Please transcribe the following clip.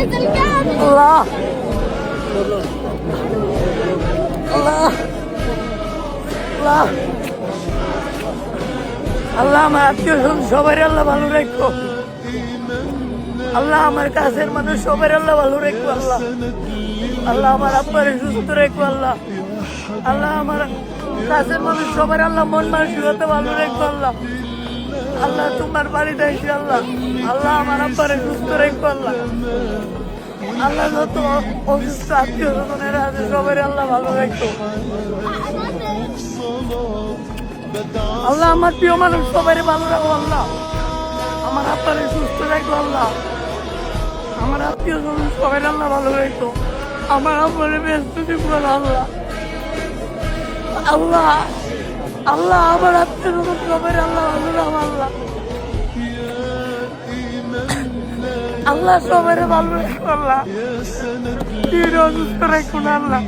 আল্লাহ আল্লাহ আল্লাহ আল্লাহ আমার আত্মীয় সবাই আল্লাহ ভালো রাখো। আল্লাহ আমার কাছের মানুষ সবাই আল্লাহ ভালো রাখো। আল্লাহ আল্লাহ আমার আব্বারে সুস্থ রাখো। আল্লাহ আল্লাহ আমার কাছের মানুষ সবাই আল্লাহ মন মানসিকতা ভালো রাখো। আল্লাহ আল্লাহ তোমার বাড়িতে আইসি। আল্লাহ আল্লাহ আমার আব্বারে সুস্থ রাখো। আল্লাহ আল্লাহ যত অসুস্থ আত্মীয় স্বজনেরা আছে সবাই আল্লাহ ভালো রাখো। আল্লাহ আমার প্রিয় মানুষ সবাই ভালো রাখো। আল্লাহ আমার আব্বারে সুস্থ রাখো। আল্লাহ আমার আত্মীয় স্বজন সবাই আল্লাহ ভালো রাখো। আমার আব্বারে ব্যস্ত দিব। আল্লাহ আল্লাহ আল্লাহ আমার আত্মীয় স্বজন সবাই আল্লাহ ভালো রাখো। আল্লাহ আল্লাহ সবাই ভালো রাখো। আল্লাহ অসুস্থ রাখো না। আল্লাহ